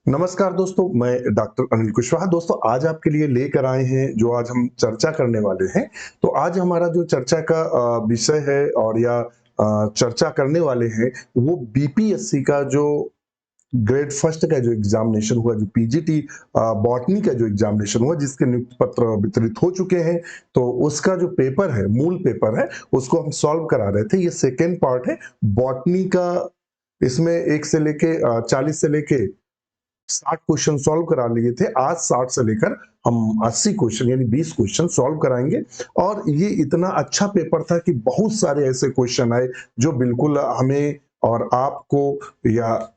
नमस्कार दोस्तों, मैं डॉक्टर अनिल कुशवाहा। दोस्तों, आज आपके लिए लेकर आए हैं जो आज हम चर्चा करने वाले हैं। तो आज हमारा जो चर्चा का विषय है और या चर्चा करने वाले हैं वो बीपीएससी का जो ग्रेड फर्स्ट का जो एग्जामिनेशन हुआ, जो पीजीटी बॉटनी का जो एग्जामिनेशन हुआ जिसके नियुक्ति पत्र वितरित हो चुके हैं। तो उसका जो पेपर है, मूल पेपर है, उसको हम सॉल्व करा रहे थे। ये सेकेंड पार्ट है बॉटनी का। इसमें 1 से लेके 40 से लेके 60 क्वेश्चन सॉल्व करा लिए थे। आज 60 से लेकर हम 80 क्वेश्चन यानी 20 क्वेश्चन सॉल्व कराएंगे। और ये इतना अच्छा पेपर था कि बहुत सारे ऐसे क्वेश्चन आए जो बिल्कुल हमें और आपको या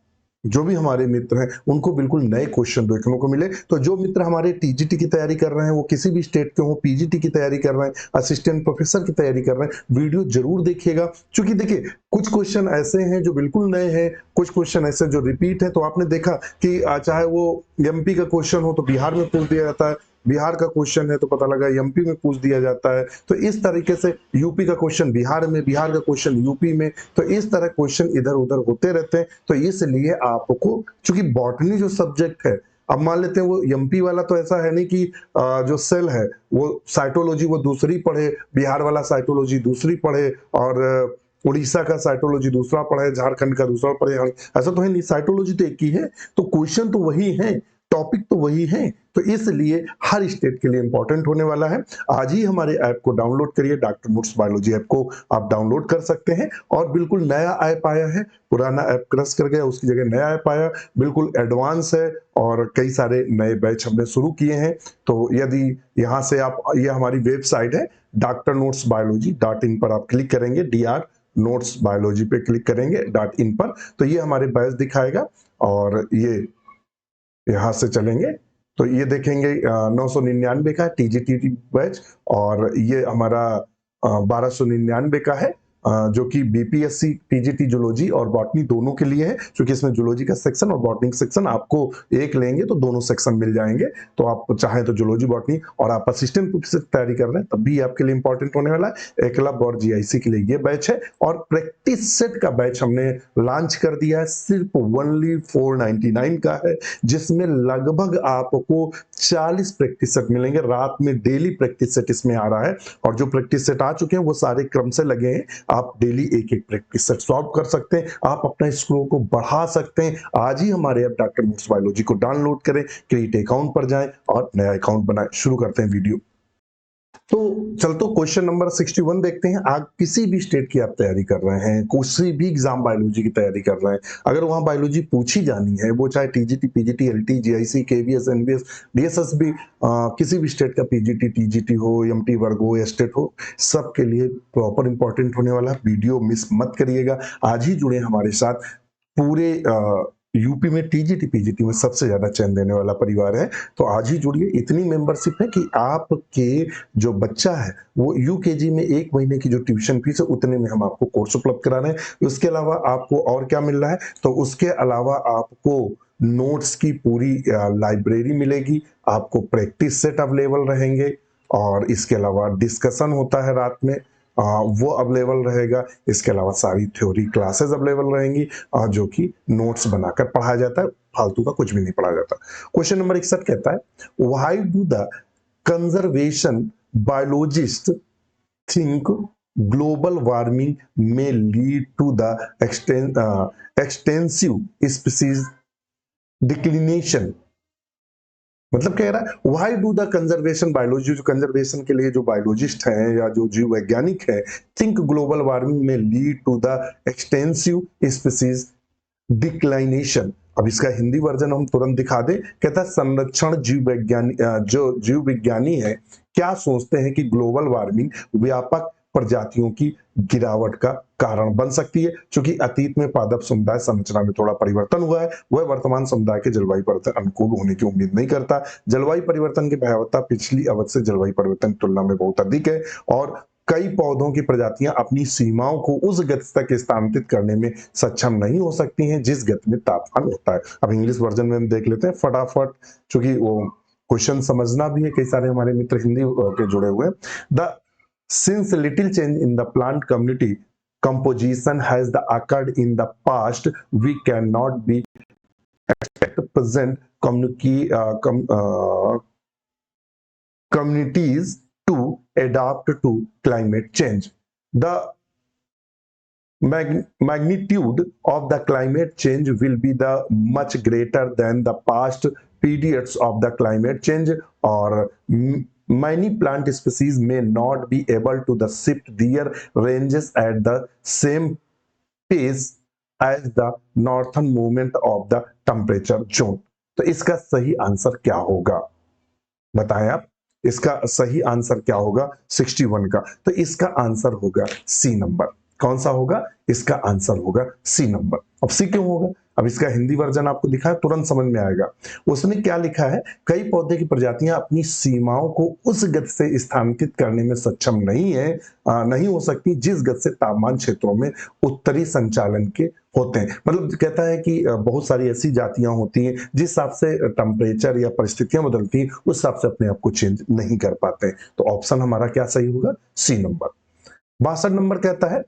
जो भी हमारे मित्र हैं उनको बिल्कुल नए क्वेश्चन देखने को मिले। तो जो मित्र हमारे टीजीटी की तैयारी कर रहे हैं, वो किसी भी स्टेट के हो, पीजीटी की तैयारी कर रहे हैं, असिस्टेंट प्रोफेसर की तैयारी कर रहे हैं, वीडियो जरूर देखिएगा। क्योंकि देखिए, कुछ क्वेश्चन ऐसे हैं जो बिल्कुल नए हैं, कुछ क्वेश्चन ऐसे जो रिपीट है। तो आपने देखा कि चाहे वो एमपी का क्वेश्चन हो तो बिहार में पूछ दिया जाता है, बिहार का क्वेश्चन है तो पता लगा एमपी में पूछ दिया जाता है। तो इस तरीके से यूपी का क्वेश्चन बिहार में, बिहार का क्वेश्चन यूपी में, तो इस तरह क्वेश्चन इधर उधर होते रहते हैं। तो इसलिए आपको, चूंकि बॉटनी जो सब्जेक्ट है, अब मान लेते हैं वो एमपी वाला तो ऐसा है नहीं कि जो सेल है वो साइटोलॉजी वो दूसरी पढ़े, बिहार वाला साइटोलॉजी दूसरी पढ़े, और उड़ीसा का साइटोलॉजी दूसरा पढ़े, झारखंड का दूसरा पढ़े। ऐसा तो है नहीं, साइटोलॉजी तो एक ही है, तो क्वेश्चन तो वही है, टॉपिक तो वही है। तो इसलिए हर स्टेट के लिए इंपॉर्टेंट होने वाला है। आज ही हमारे ऐप को डाउनलोड करिए, डॉक्टर नोट्स बायोलॉजी ऐप को आप डाउनलोड कर सकते हैं। और बिल्कुल नया ऐप आया है, पुराना ऐप क्रश कर गया, उसकी जगह नया ऐप आया, बिल्कुल एडवांस है और कई सारे नए बैच हमने शुरू किए हैं। तो यदि यहाँ से आप, ये हमारी वेबसाइट है drnotesbiology.in पर आप क्लिक करेंगे, DR नोट्स बायोलॉजी पे क्लिक करेंगे .in पर, तो ये हमारे बैच दिखाएगा। और ये यहाँ से चलेंगे तो ये देखेंगे 999 का टीजीटी बैच, और ये हमारा 1299 का है, जो कि बीपीएससी टीजीटी जूलॉजी और बॉटनी दोनों के लिए है। क्योंकि इसमें जूलॉजी का सेक्शन और बॉटनी का सेक्शन आपको एक लेंगे तो दोनों सेक्शन मिल जाएंगे। तो आप चाहें तो जूलॉजी बॉटनी और आप असिस्टेंट प्रोफेसर की तैयारी कर रहे हैं तब भी आपके लिए इंपॉर्टेंट होने वाला है। एकलव्य और जीआईसी के लिए ये बैच है। और प्रैक्टिस सेट का बैच हमने लॉन्च कर दिया है, सिर्फ ओनली 499 का है, जिसमें लगभग आपको 40 प्रैक्टिस सेट मिलेंगे। रात में डेली प्रैक्टिस सेट इसमें आ रहा है, और जो प्रैक्टिस सेट आ चुके हैं वो सारे क्रम से लगे हैं। आप डेली एक एक प्रैक्टिस सेट सॉल्व कर सकते हैं, आप अपना स्कोर को बढ़ा सकते हैं। आज ही हमारे ऐप डॉक्टर नोट्स बायोलॉजी को डाउनलोड करें, क्रिएट अकाउंट पर जाएं और नया अकाउंट बनाएं। शुरू करते हैं वीडियो। तो चलते क्वेश्चन नंबर 61 देखते हैं। आप किसी भी स्टेट की आप तैयारी कर रहे हैं, किसी भी एग्जाम बायोलॉजी की तैयारी कर रहे हैं, अगर वहां बायोलॉजी पूछी जानी है, वो चाहे TGT, PGT, LT, GIC, KVS, NVS, DSSB, किसी भी स्टेट का पीजीटी, टीजीटी हो, एमटी वर्ग हो या स्टेट हो, सबके लिए प्रॉपर इंपॉर्टेंट होने वाला। वीडियो मिस मत करिएगा। आज ही जुड़े हमारे साथ। पूरे यूपी में टीजीटी पीजीटी में सबसे ज्यादा चयन देने वाला परिवार है। तो आज ही जुड़िए। इतनी मेंबरशिप है कि आपके जो बच्चा है वो यूकेजी में 1 महीने की जो ट्यूशन फीस है उतने में हम आपको कोर्स उपलब्ध करा रहे हैं। उसके अलावा आपको और क्या मिल रहा है, तो उसके अलावा आपको नोट्स की पूरी लाइब्रेरी मिलेगी, आपको प्रैक्टिस सेट अवेलेबल रहेंगे, और इसके अलावा डिस्कशन होता है रात में, वो अवेलेबल रहेगा। इसके अलावा सारी थ्योरी क्लासेस अवेलेबल रहेंगी, जो कि नोट्स बनाकर पढ़ाया जाता है, फालतू का कुछ भी नहीं पढ़ाया जाता। क्वेश्चन नंबर 61 कहता है, why do the conservation biologist think global warming may lead to the extensive species declination। मतलब कह रहा है why do the conservation biology, जो कंजर्वेशन के लिए जो बायोलॉजिस्ट हैं या जो जीव वैज्ञानिक है, थिंक ग्लोबल वार्मिंग में lead to the extensive species declination. अब इसका हिंदी वर्जन हम तुरंत दिखा दें। कहता है संरक्षण जीव वैज्ञानी, जो जीव विज्ञानी है, क्या सोचते हैं कि ग्लोबल वार्मिंग व्यापक प्रजातियों की गिरावट का कारण बन सकती है। क्योंकि अतीत में पादप समुदाय संरचना में थोड़ा परिवर्तन हुआ है, वह वर्तमान समुदाय के जलवायु परिवर्तन अनुकूल होने की उम्मीद नहीं करता। जलवायु परिवर्तन की भयावहता पिछली अवधि से जलवायु परिवर्तन की तुलना में बहुत अधिक है, और कई पौधों की प्रजातियां अपनी सीमाओं को उस गति तक स्थानांतरित करने में सक्षम नहीं हो सकती हैं जिस गति में तापमान होता है। अब इंग्लिश वर्जन में हम देख लेते हैं फटाफट, क्योंकि वो क्वेश्चन समझना भी है, कई सारे हमारे मित्र हिंदी के जुड़े हुए हैं। The Since little change in the plant community composition has occurred in the past, we cannot be expect present communities to adapt to climate change. The magnitude of the climate change will be the much greater than the past periods of the climate change, or many plant species may not be able to the shift their ranges at the same pace as the northern movement of the temperature zone. तो इसका सही answer क्या होगा, बताएं आप। इसका सही answer क्या होगा 61 का? तो इसका आंसर होगा सी नंबर। कौन सा होगा? इसका आंसर होगा सी नंबर। अब सी क्यों होगा? अब इसका हिंदी वर्जन आपको दिखा है, तुरंत समझ में आएगा। उसने क्या लिखा है, कई पौधे की प्रजातियां अपनी सीमाओं को उस गति से स्थानांतरित करने में सक्षम नहीं है, नहीं हो सकती जिस गति से तापमान क्षेत्रों में उत्तरी संचालन के होते हैं। मतलब कहता है कि बहुत सारी ऐसी जातियां होती हैं जिस हिसाब से टेम्परेचर या परिस्थितियां बदलती हैं उस हिसाब से अपने आप को चेंज नहीं कर पाते। तो ऑप्शन हमारा क्या सही होगा? सी नंबर। 62 नंबर कहता है,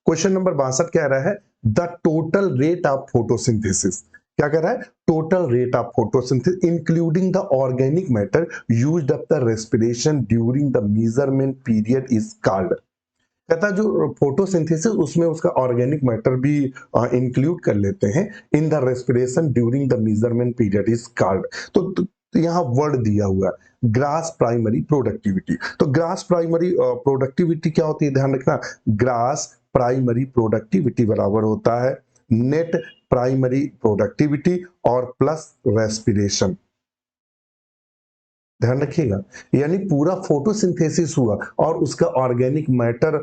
क्वेश्चन नंबर 62 कह रहा है the total rate of photosynthesis. क्या कह रहा है? Total rate of photosynthesis including the organic matter used up the respiration during the measurement period is called. कहता है जो फोटोसिंथेसिस उसमें उसका ऑर्गेनिक मैटर भी इंक्लूड कर लेते हैं, in the respiration during the measurement period is called. तो यहाँ वर्ड दिया हुआ है ग्रास प्राइमरी प्रोडक्टिविटी। तो ग्रास प्राइमरी प्रोडक्टिविटी क्या होती है, ध्यान रखना। ग्रास प्राइमरी प्रोडक्टिविटी बराबर होता है नेट प्राइमरी प्रोडक्टिविटी और प्लस रेस्पिरेशन। ध्यान रखिएगा, यानी पूरा फोटोसिंथेसिस हुआ और उसका organic matter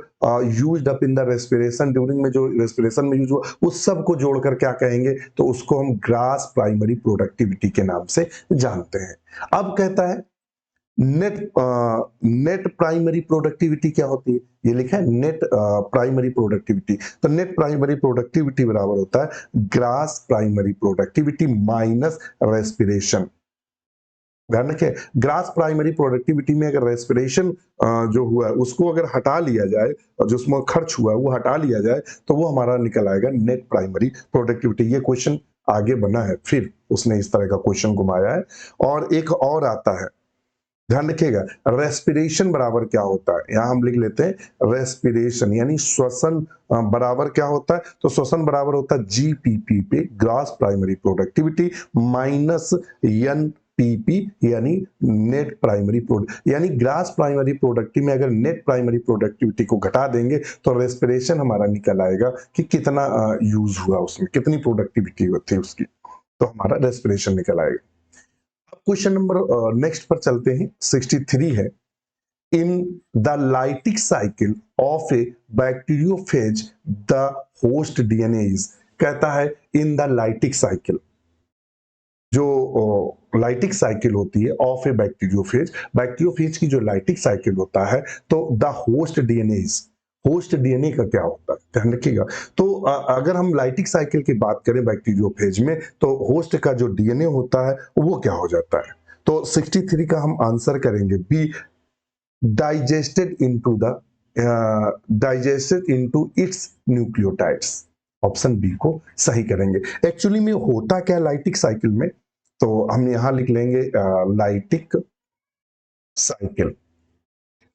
used up in the respiration during में जो रेस्पिरेशन में यूज हुआ उस सब को जोड़कर क्या कहेंगे, तो उसको हम ग्रास प्राइमरी प्रोडक्टिविटी के नाम से जानते हैं। अब कहता है नेट प्राइमरी प्रोडक्टिविटी क्या होती है, ये लिखा है नेट प्राइमरी प्रोडक्टिविटी। तो नेट प्राइमरी प्रोडक्टिविटी बराबर होता है grass primary productivity minus respiration. ध्यान रखें, ग्रास प्राइमरी प्रोडक्टिविटी में अगर रेस्पिरेशन जो हुआ है उसको अगर हटा लिया जाए और जो उसमें खर्च हुआ है वो हटा लिया जाए तो वो हमारा निकल आएगा नेट प्राइमरी प्रोडक्टिविटी। ये क्वेश्चन आगे बना है, फिर उसने इस तरह का क्वेश्चन घुमाया है। और एक और आता है, ध्यान रखिएगा, रेस्पिरेशन बराबर क्या होता है, यहां हम लिख लेते हैं रेस्पिरेशन यानी श्वसन बराबर क्या होता है, तो श्वसन बराबर होता है जीपीपी पे gross primary productivity minus N PP यानी नेट प्राइमरी प्रोडक्ट। यानी ग्रास प्राइमरी प्रोडक्टिविटी में अगर नेट प्राइमरी प्रोडक्टिविटी को घटा देंगे तो रेस्पिरेशन हमारा निकल आएगा कि कितना यूज हुआ, उसमें कितनी प्रोडक्टिविटी होती है उसकी, तो हमारा रेस्पिरेशन निकल आएगा। क्वेश्चन नंबर नेक्स्ट पर चलते हैं, 63 है, in the lytic cycle of A bacteriophage the host DNA is. कहता है इन द लाइटिक साइकिल, जो लाइटिक साइकिल होती है ऑफ ए बैक्टीरियोफेज, बैक्टीरियोफेज की जो लाइटिक साइकिल होता है तो the host DNA is, host DNA का क्या होता है, ध्यान रखिएगा। तो अगर हम लाइटिक साइकिल की बात करें बैक्टीरियोफेज में तो होस्ट का जो डीएनए होता है वो क्या हो जाता है, तो 63 का हम आंसर करेंगे B, digested into its nucleotides. Option B को सही करेंगे। एक्चुअली में होता क्या लाइटिक साइकिल में, तो हम यहां लिख लेंगे लाइटिक साइकिल।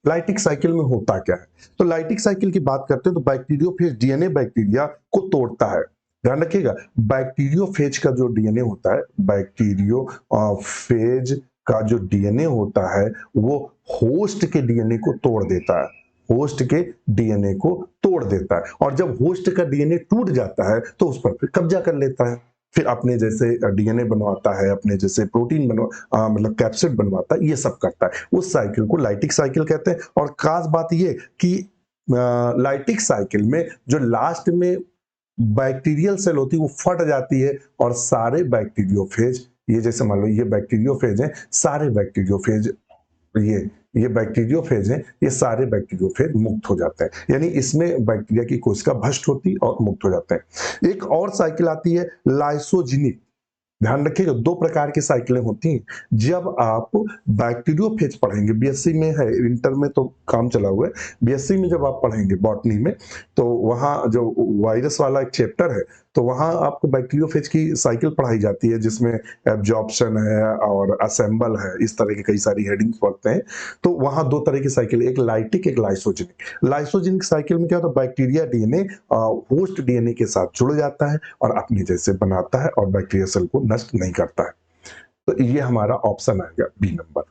लाइटिक साइकिल में होता क्या है, तो लाइटिक साइकिल की बात करते हैं तो बैक्टीरियोफेज डीएनए बैक्टीरिया को तोड़ता है। ध्यान रखिएगा, बैक्टीरियोफेज का जो डीएनए होता है, बैक्टीरियोफेज का जो डीएनए होता है वो होस्ट के डीएनए को तोड़ देता है, होस्ट के डीएनए को तोड़ देता है। और जब होस्ट का डीएनए टूट जाता है तो उस पर फिर कब्जा कर लेता है, फिर अपने जैसे डीएनए बनवाता है, अपने जैसे प्रोटीन मतलब कैप्सिड बनवाता है, ये सब करता है। उस साइकिल को लाइटिक साइकिल कहते हैं। और खास बात ये कि लाइटिक साइकिल में जो लास्ट में बैक्टीरियल सेल होती है वो फट जाती है और सारे बैक्टीरियोफेज, ये जैसे मान लो ये बैक्टीरियोफेज है, सारे बैक्टीरियोफेज ये बैक्टीरियोफेज हैं, ये सारे बैक्टीरियोफेज मुक्त हो जाते हैं, यानी इसमें बैक्टीरिया की कोशिका भ्रष्ट होती और मुक्त हो जाते हैं। एक और साइकिल आती है लाइसोजेनिक, ध्यान रखिएगा, 2 प्रकार की साइकिलें होती हैं। जब आप बैक्टीरियोफेज पढ़ेंगे, बीएससी में है, इंटर में तो काम चला हुआ है। बीएससी में जब आप पढ़ेंगे बॉटनी में, तो वहाँ जो वायरस वाला एक चैप्टर है, तो वहाँ आपको बैक्टीरियोफेज की साइकिल पढ़ाई जाती है, जिसमें एब्जॉर्प्शन है और असेंबल है, इस तरह की कई सारी हेडिंग्स पढ़ते हैं। तो वहाँ 2 तरह की साइकिल, एक लाइटिक, एक लाइसोजेनिक। लाइसोजेनिक साइकिल में क्या होता है, बैक्टीरिया डीएनए होस्ट डीएनए के साथ जुड़ जाता है और अपने जैसे बनाता है और बैक्टीरिया सेल को नष्ट नहीं करता है। तो ये हमारा ऑप्शन आएगा बी नंबर।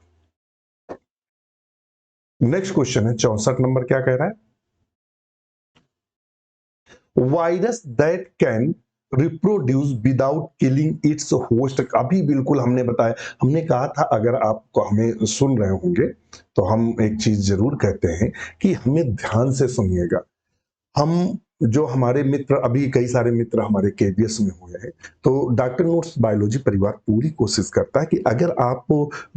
नेक्स्ट क्वेश्चन है 64 नंबर, क्या कह रहा है, virus that can reproduce without killing it's host. अभी बिल्कुल हमने बताया, हमने कहा था, अगर आप हमें सुन रहे होंगे तो हम एक चीज जरूर कहते हैं कि हमें ध्यान से सुनिएगा। हम जो हमारे मित्र, अभी कई सारे मित्र हमारे केबीएस में हुए हैं, तो डॉक्टर नोट्स बायोलॉजी परिवार पूरी कोशिश करता है कि अगर आप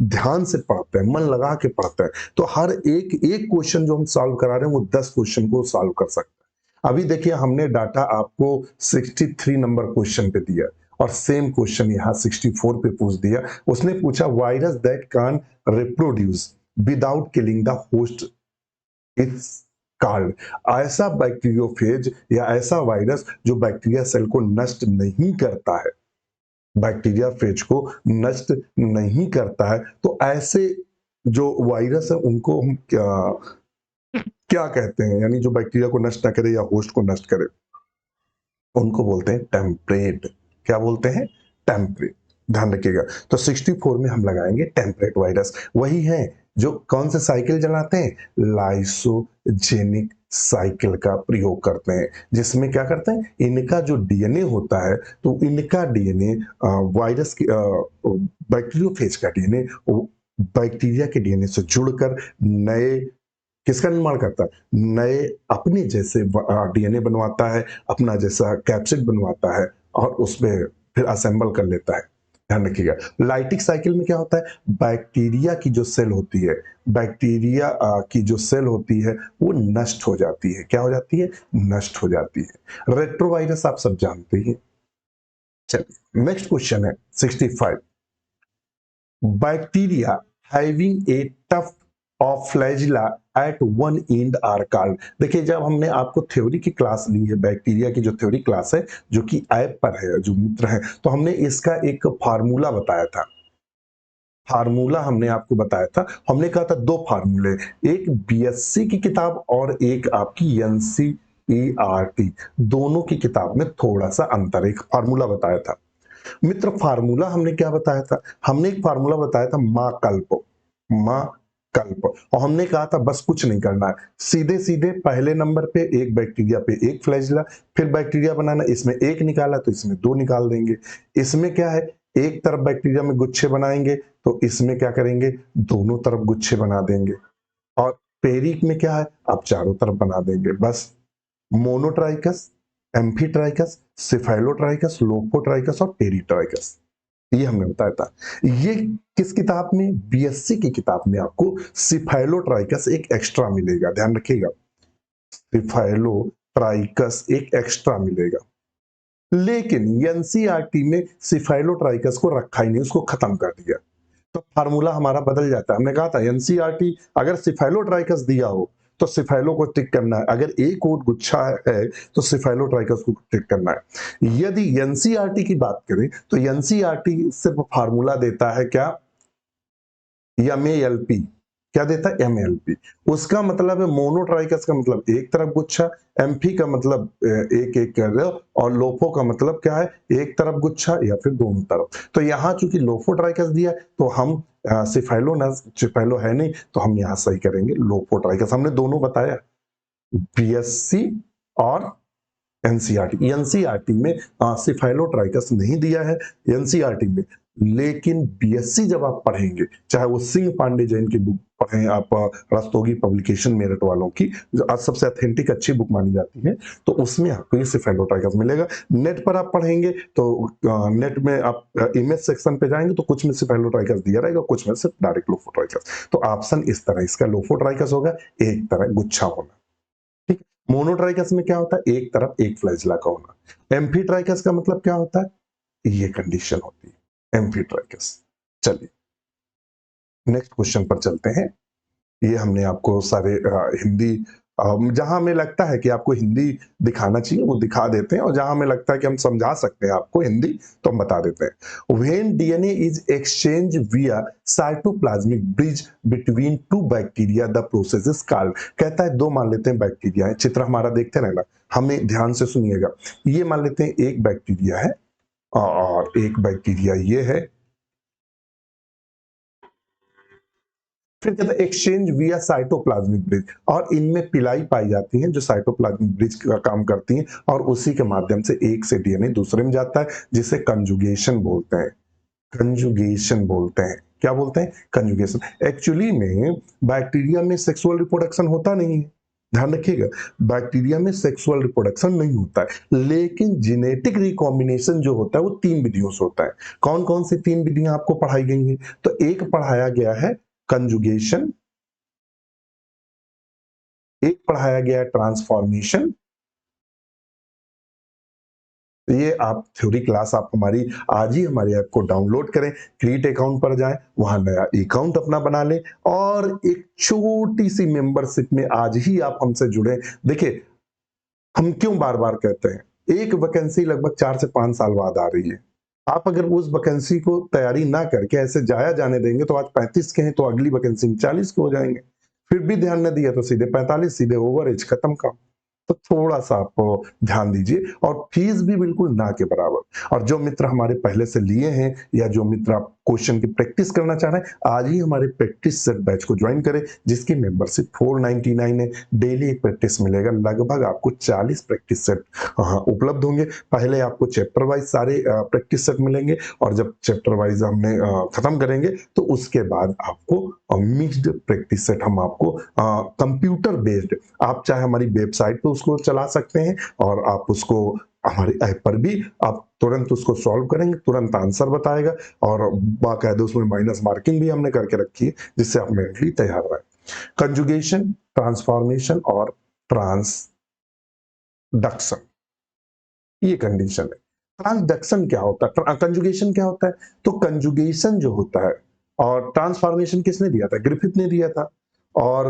ध्यान से पढ़ते हैं, मन लगा के पढ़ते हैं, तो हर एक एक क्वेश्चन जो हम सॉल्व करा रहे हैं वो 10 क्वेश्चन को सॉल्व कर सकते हैं। अभी देखिए, हमने डाटा आपको 63 नंबर क्वेश्चन पे दिया और सेम क्वेश्चन यहाँ 64 पे पूछ दिया। उसने पूछा virus that can reproduce without killing the host its card. ऐसा बैक्टीरियोफेज या ऐसा वायरस जो बैक्टीरिया सेल को नष्ट नहीं करता है, बैक्टीरिया फेज को नष्ट नहीं करता है, तो ऐसे जो वायरस है उनको हम क्या कहते हैं, यानी जो बैक्टीरिया को नष्ट ना करे या होस्ट को नष्ट करे, उनको बोलते हैं टेम्परेट। क्या बोलते हैं, टेम्परेट। ध्यान रखिएगा। तो 64 में हम लगाएंगे टेम्परेट वायरस। वही है जो कौन से साइकिल चलाते हैं, लाइसोजेनिक साइकिल का प्रयोग करते हैं, जिसमें क्या करते हैं, इनका जो डीएनए होता है, तो इनका डीएनए वायरस की बैक्टीरियोफेज का डीएनए बैक्टीरिया के डीएनए से जुड़कर नए किसका निर्माण करता है, नए अपने जैसे डीएनए बनवाता है, अपना जैसा कैप्सिड बनवाता है और उसमें फिर असेंबल कर लेता है। ध्यान रखिएगा। लाइटिक साइकिल में क्या होता है, बैक्टीरिया की जो सेल होती है, बैक्टीरिया की जो सेल होती है वो नष्ट हो जाती है। क्या हो जाती है, नष्ट हो जाती है। रेट्रोवायरस आप सब जानते हैं। चलिए नेक्स्ट क्वेश्चन है 65, bacteria having a tuft of flagella at one end are called. देखिए, जब हमने आपको थ्योरी की क्लास ली है, बैक्टीरिया की जो थ्योरी क्लास है, जो कि ऐप पर है, जो मित्र है, तो हमने इसका एक फार्मूला बताया था। फार्मूला हमने आपको बताया था, हमने कहा था 2 फार्मूले, एक बीएससी की किताब और एक आपकी एनसीईआरटी, दोनों की किताब में थोड़ा सा अंतर, एक फार्मूला बताया था मित्र। फार्मूला हमने क्या बताया था, हमने एक फार्मूला बताया था माँ कल्प, माँ कल्प, और हमने कहा था बस कुछ नहीं करना है, सीधे सीधे पहले नंबर पे एक बैक्टीरिया पे एक फ्लैजिला, फिर बैक्टीरिया बनाना, इसमें एक निकाला तो इसमें 2 निकाल देंगे। इसमें क्या है, एक तरफ बैक्टीरिया में गुच्छे बनाएंगे तो इसमें क्या करेंगे, दोनों तरफ गुच्छे बना देंगे। और पेरिक में क्या है, आप चारों तरफ बना देंगे। बस मोनोट्राइकस, एम्फीट्राइकस, सिफाइलोट्राइकस, लोपोट्राइकस और पेरीट्राइकस, ये हमने बताया था। ये किस किताब में, बीएससी की किताब में आपको सिफाइलोट्राइकस एक एक्स्ट्रा मिलेगा। ध्यान रखिएगा, सिफाइलोट्राइकस एक एक्स्ट्रा मिलेगा। लेकिन एनसीईआरटी में सिफाइलोट्राइकस को रखा ही नहीं, उसको खत्म कर दिया। तो फार्मूला हमारा बदल जाता है। हमने कहा था एनसीईआरटी अगर सिफाइलोट्राइकस दिया हो तो सिफाइलो को टिक करना है, अगर एक और गुच्छा है तो सिफाइलोट्राइकस को टिक करना है। यदि एनसीईआरटी की बात करें तो एनसीईआरटी सिर्फ फार्मूला देता है क्या, एमएलपी। क्या देता है, एमएलपी। उसका मतलब है मोनोट्राइकस का मतलब एक तरफ गुच्छा, एम्फी का मतलब एक एक कर रहे हो, और लोफो का मतलब क्या है, एक तरफ गुच्छा या फिर दोनों तरफ। तो यहाँ चूंकि लोफोट्राइकस दिया तो हम सिफाइलो है नहीं, तो हम यहाँ सही करेंगे लोफोट्राइकस। हमने दोनों बताया, बीएससी और एनसीईआरटी। एनसीईआरटी में सिफाइलोट्राइकस नहीं दिया है एनसीईआरटी में, लेकिन बीएससी जब आप पढ़ेंगे, चाहे वो सिंह पांडे जैन की बुक पढ़ें आप, रस्तोगी पब्लिकेशन मेरठ वालों की, जो आज सबसे ऑथेंटिक अच्छी बुक मानी जाती है, तो उसमें आपको ये सिफाइलोट्राइकस मिलेगा। नेट पर आप पढ़ेंगे तो नेट में आप इमेज सेक्शन पे जाएंगे तो कुछ में सिफाइलोट्राइकस दिया रहेगा, कुछ में सिर्फ डायरेक्ट लोफोट्राइकस। तो ऑप्शन इस तरह, इसका लोफोट्राइकस होगा, एक तरह गुच्छा होना। ठीक, मोनोट्राइकस में क्या होता है, एक तरफ एक फ्लैजिला का होना। एम्फीट्राइकस का मतलब क्या होता है, ये कंडीशन होती है। एम्फीट्राइकस। चलिए नेक्स्ट क्वेश्चन पर चलते हैं। ये हमने आपको सारे हिंदी जहां हमें लगता है कि आपको हिंदी दिखाना चाहिए वो दिखा देते हैं, और जहां हमें लगता है कि हम समझा सकते हैं आपको हिंदी तो हम बता देते हैं। व्हेन डीएनए इज एक्सचेंज विया cytoplasmic bridge between two bacteria the process is called. कहता है दो मान लेते हैं बैक्टीरिया है, चित्र हमारा देखते रहना, हमें ध्यान से सुनिएगा। ये मान लेते हैं एक बैक्टीरिया है और एक बैक्टीरिया ये है। फिर कहता है एक्सचेंज विया साइटोप्लाज्मिक ब्रिज, और इनमें पिलाई पाई जाती है जो साइटोप्लाज्मिक ब्रिज का काम करती हैं, और उसी के माध्यम से एक से डीएनए दूसरे में जाता है, जिसे कंजुगेशन बोलते हैं। कंजुगेशन बोलते हैं, क्या बोलते हैं? कंजुगेशन। एक्चुअली में बैक्टीरिया में सेक्सुअल रिप्रोडक्शन होता नहीं है, ध्यान रखिएगा। बैक्टीरिया में सेक्सुअल रिप्रोडक्शन नहीं होता है, लेकिन जेनेटिक रिकॉम्बिनेशन जो होता है वो तीन विधियों से होता है। कौन कौन सी तीन विधियां आपको पढ़ाई गई हैं? तो एक पढ़ाया गया है कंजुगेशन, एक पढ़ाया गया है ट्रांसफॉर्मेशन। ये आप थ्योरी क्लास आप हमारी आज ही हमारे ऐप को डाउनलोड करें, क्रिएट अकाउंट पर जाएं, वहां नया अकाउंट अपना बना लें, और एक छोटी सी मेंबरशिप में आज ही आप हमसे जुड़े। देखिए हम क्यों बार बार कहते हैं, एक वैकेंसी लगभग 4 से 5 साल बाद आ रही है। आप अगर उस वैकेंसी को तैयारी ना करके ऐसे जाया जाने देंगे तो आज 35 के हैं तो अगली वैकेंसी में 40 के हो जाएंगे, फिर भी ध्यान न दिया तो सीधे 45, सीधे ओवर एज, खत्म काम। तो थोड़ा सा आप ध्यान दीजिए, और फीस भी बिल्कुल ना के बराबर। और जो मित्र हमारे पहले से लिए हैं या जो मित्र आप क्वेश्चन की प्रैक्टिस करना चाह रहे हैं, आज ही हमारे प्रैक्टिस सेट बैच को ज्वाइन करें, जिसकी मेंबरशिप 499 है। डेली एक प्रैक्टिस मिलेगा, लगभग आपको 40 प्रैक्टिस सेट उपलब्ध होंगे। पहले आपको चैप्टर वाइज सारे प्रैक्टिस सेट मिलेंगे, और जब चैप्टर वाइज हमने खत्म करेंगे तो उसके बाद आपको मिक्स्ड प्रैक्टिस सेट हम आपको कंप्यूटर बेस्ड, आप चाहे हमारी वेबसाइट पे उसको चला सकते हैं, और आप उसको हमारे ऐप पर भी आप तुरंत उसको सॉल्व करेंगे, तुरंत आंसर बताएगा, और बाकायदा उसमें माइनस मार्किंग भी हमने करके रखी है, जिससे आप मेंटली तैयार रहें। कंजुगेशन, ट्रांसफॉर्मेशन और ट्रांसडक्शन, ये कंडीशन है। ट्रांसडक्शन क्या होता है, कंजुगेशन क्या होता है? तो कंजुगेशन जो होता है, और ट्रांसफॉर्मेशन किसने दिया था? ग्रिफिथ ने दिया था। और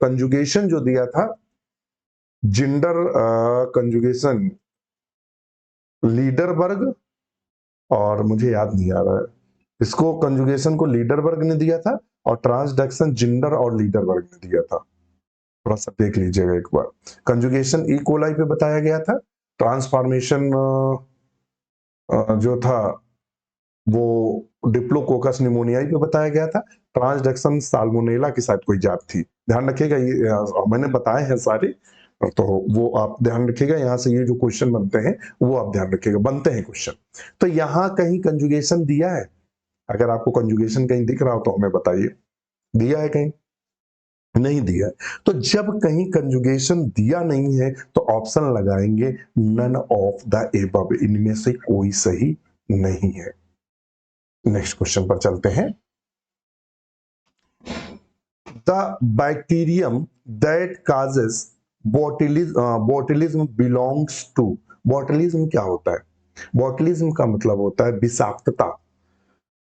कंजुगेशन जो दिया था, जेंडर कंजुगेशन लीडरबर्ग, और मुझे याद नहीं आ रहा है, इसको कंजुगेशन को लीडरबर्ग ने दिया था, और ट्रांसडक्शन जिंडर और लीडरबर्ग ने दिया था। थोड़ा सा देख लीजिएगा एक बार। कंजुगेशन ई कोलाई पे बताया गया था, ट्रांसफॉर्मेशन जो था वो डिप्लोकोकस निमोनियाई पे बताया गया था, ट्रांसडक्शन साल्मोनेला की शायद कोई जात थी। ध्यान रखिएगा, ये मैंने बताए हैं सारे, तो वो आप ध्यान रखिएगा। यहाँ से ये जो क्वेश्चन बनते हैं वो आप ध्यान रखिएगा, बनते हैं क्वेश्चन। तो यहाँ कहीं कंजुगेशन दिया है? अगर आपको कंजुगेशन कहीं दिख रहा हो तो हमें बताइए, दिया है कहीं? नहीं दिया है। तो जब कहीं कंजुगेशन दिया नहीं है तो ऑप्शन लगाएंगे नन ऑफ द एबव, इनमें से कोई सही नहीं है। नेक्स्ट क्वेश्चन पर चलते हैं। The bacterium that causes botulism belongs to. Botulism क्या होता है? बोtulism का मतलब होता है विषाक्तता।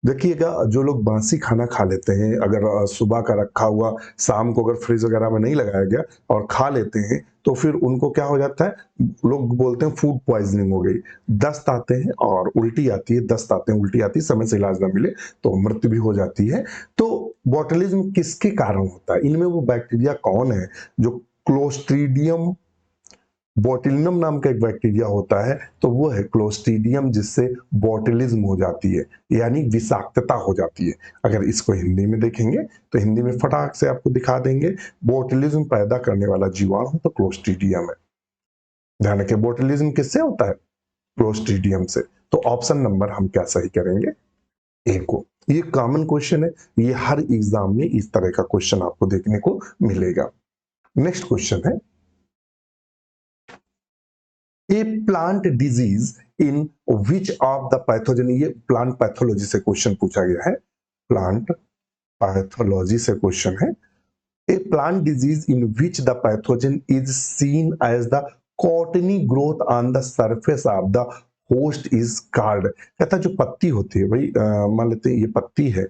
देखिएगा, जो लोग बासी खाना खा लेते हैं, अगर सुबह का रखा हुआ शाम को अगर फ्रिज वगैरह में नहीं लगाया गया और खा लेते हैं, तो फिर उनको क्या हो जाता है, लोग बोलते हैं फूड पॉइजनिंग हो गई, दस्त आते हैं और उल्टी आती है, दस्त आते हैं उल्टी आती है, समय से इलाज ना मिले तो मृत्यु भी हो जाती है। तो बोtulism किसके कारण होता है? इनमें वो बैक्टीरिया कौन है जो क्लोस्ट्रीडियम बोtulinum नाम का एक बैक्टीरिया होता है, तो वो है क्लोस्ट्रीडियम, जिससे बोtulism हो जाती है, यानी विषाक्तता हो जाती है। अगर इसको हिंदी में देखेंगे तो हिंदी में फटाक से आपको दिखा देंगे, बोtulism पैदा करने वाला जीवाणु तो क्लोस्ट्रीडियम है। ध्यान रखिए, बोtulism किससे होता है? क्लोस्ट्रीडियम से। तो ऑप्शन नंबर हम क्या सही करेंगे? ए को। ये कॉमन क्वेश्चन है, ये हर एग्जाम में इस तरह का क्वेश्चन आपको देखने को मिलेगा। नेक्स्ट क्वेश्चन है, a plant disease in which of the pathogen. ये प्लांट पैथोलॉजी से क्वेश्चन पूछा गया है, प्लांट पैथोलॉजी से क्वेश्चन है। A plant disease in which the pathogen is seen as the cottony growth on the surface of the host is called. कहता है जो पत्ती होती है भाई, मान लेते हैं ये पत्ती है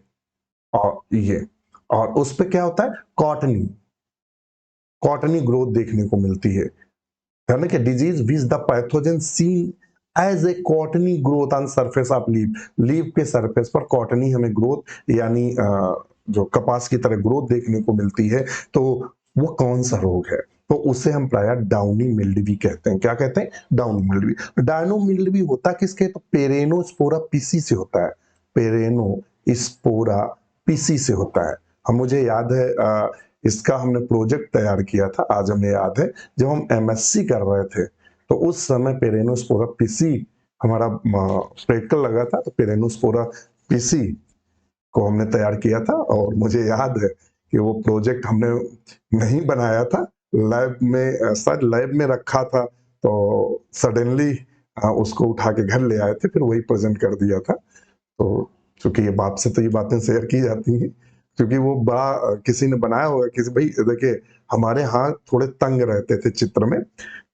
और ये, और उस पे क्या होता है, कॉटनी कॉटनी ग्रोथ देखने को मिलती है। यानी कि disease which the pathogen seen as a cottony growth on surface of leaf, leaf के सरफेस पर कॉटनी हमें ग्रोथ यानी जो कपास की तरह ग्रोथ देखने को मिलती है, तो वो कौन सा रोग है, तो उसे हम प्राय डाउनी मिल्ड्यू कहते हैं। क्या कहते हैं, डाउनी मिल्ड्यू। डायनो मिल्ड्यू होता किसके, तो पेरेनोस्पोरा पिसी से होता है, पेरेनोस्पोरा पिसी से होता है। हम मुझे याद है इसका हमने प्रोजेक्ट तैयार किया था, आज हमें याद है जब हम एमएससी कर रहे थे तो उस समय पेरेनोस्पोरा पिसी हमारा प्रैक्टिकल लगा था, तो पेरेनोस्पोरा पिसी को हमने तैयार किया था। और मुझे याद है कि वो प्रोजेक्ट हमने नहीं बनाया था, लैब में शायद लैब में रखा था, तो सडनली उसको उठा के घर ले आए थे, फिर वही प्रेजेंट कर दिया था। तो चूंकि ये बाप से तो ये बातें शेयर की जाती हैं, क्योंकि वो बड़ा किसी ने बनाया होगा, किसी भाई देखिए हमारे हाथ थोड़े तंग रहते थे चित्र में,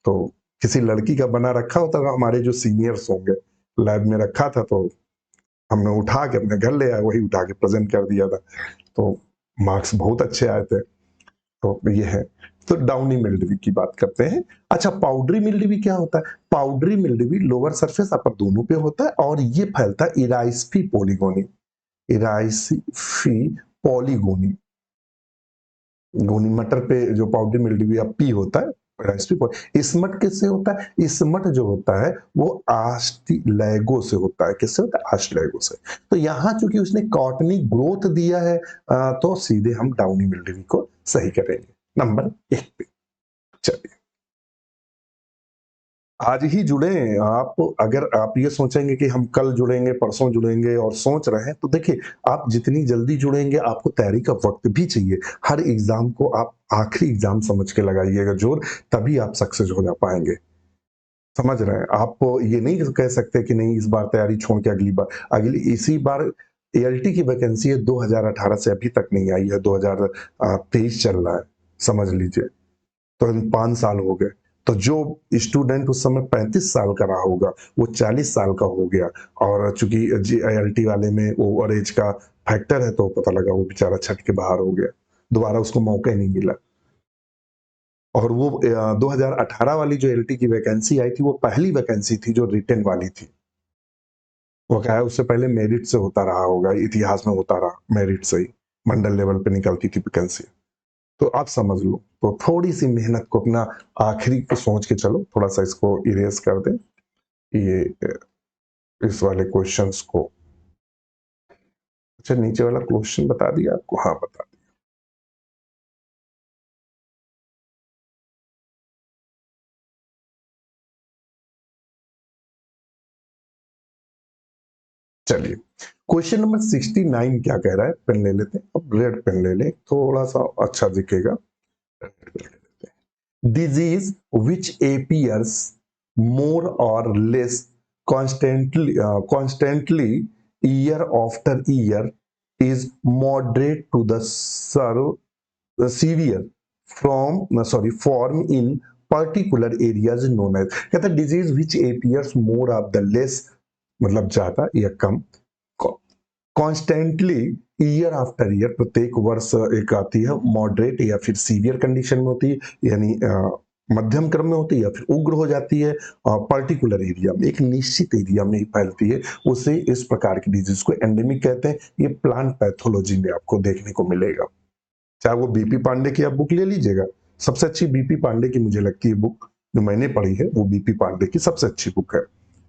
तो किसी लड़की का बना रखा होता था, हमारे जो सीनियर्स होंगे लैब में रखा था, तो हमने उठा के अपने घर ले आए, वही उठा के प्रेजेंट कर दिया था, तो मार्क्स बहुत अच्छे आए थे। तो ये है, तो डाउनी मिल्ड्यू की बात करते हैं। अच्छा, पाउडरी मिल्ड्यू क्या होता है, पाउडरी मिल्ड्यू लोअर सरफेस अपर दोनों पे होता है और ये फैलता है इराइस्फी पॉलीगोनी, इराइस्फी पॉलीगोनी, गोनी मटर पे जो पाउडरी मिल्ड्यू या पी होता है, इसमट किससे होता है, इसमट जो होता है वो आस्टिलैगो से होता है, किससे होता है, आस्टिलैगो से। तो यहाँ चूंकि उसने कॉटनी ग्रोथ दिया है, तो सीधे हम डाउनी मिल्ड्यू को सही करेंगे नंबर 1 पे। चलिए, आज ही जुड़े आप। अगर आप ये सोचेंगे कि हम कल जुड़ेंगे, परसों जुड़ेंगे और सोच रहे हैं, तो देखिए आप जितनी जल्दी जुड़ेंगे आपको तैयारी का वक्त भी चाहिए। हर एग्जाम को आप आखिरी एग्जाम समझ के लगाइएगा जोर, तभी आप सक्सेस हो जा पाएंगे। समझ रहे हैं आप, ये नहीं कह सकते कि नहीं इस बार तैयारी छोड़ के अगली बार, अगली इसी बार एएलटी की वैकेंसी है 2018 से अभी तक नहीं आई है, 2023 चल रहा है, समझ लीजिए, तो 5 साल हो गए। तो जो स्टूडेंट उस समय 35 साल का रहा होगा वो 40 साल का हो गया, और चूंकि जीआईएलटी वाले में ओवर एज का फैक्टर है, तो पता लगा वो बेचारा छट के बाहर हो गया, दोबारा उसको मौका ही नहीं मिला। और वो 2018 वाली जो एलटी की वैकेंसी आई थी वो पहली वैकेंसी थी जो रिटेन वाली थी। वो क्या है, उससे पहले मेरिट से होता रहा होगा, इतिहास में होता रहा मेरिट से ही, मंडल लेवल पे निकलती थी वैकेंसी। तो आप समझ लो, तो थोड़ी सी मेहनत को अपना आखिरी को सोच के चलो, थोड़ा सा इसको इरेज कर दें, ये इस वाले क्वेश्चंस को। अच्छा, नीचे वाला क्वेश्चन बता दिया आपको, हाँ बता दिया। चलिए, क्वेश्चन नंबर 69 क्या कह रहा है, पेन ले लेते हैं, अब रेड पेन ले लें, थोड़ा सा अच्छा दिखेगा। Disease which appears more or less constantly year after year is moderate to the severe form in particular areas known as। कहता है disease which appears more of the less, मतलब ज्यादा या कम, कॉन्स्टेंटली ईयर आफ्टर ईयर, प्रत्येक वर्ष एक आती है, मॉडरेट या फिर सीवियर कंडीशन में होती है, यानी मध्यम क्रम में होती है या फिर उग्र हो जाती है, पर्टिकुलर एरिया में, एक निश्चित एरिया में ही फैलती है, उसे इस प्रकार की डिजीज को एंडेमिक कहते हैं। ये प्लांट पैथोलॉजी में आपको देखने को मिलेगा, चाहे वो बीपी पांडे की आप बुक ले लीजिएगा, सबसे अच्छी बीपी पांडे की मुझे लगती है बुक जो मैंने पढ़ी है, वो बीपी पांडे की सबसे अच्छी बुक है,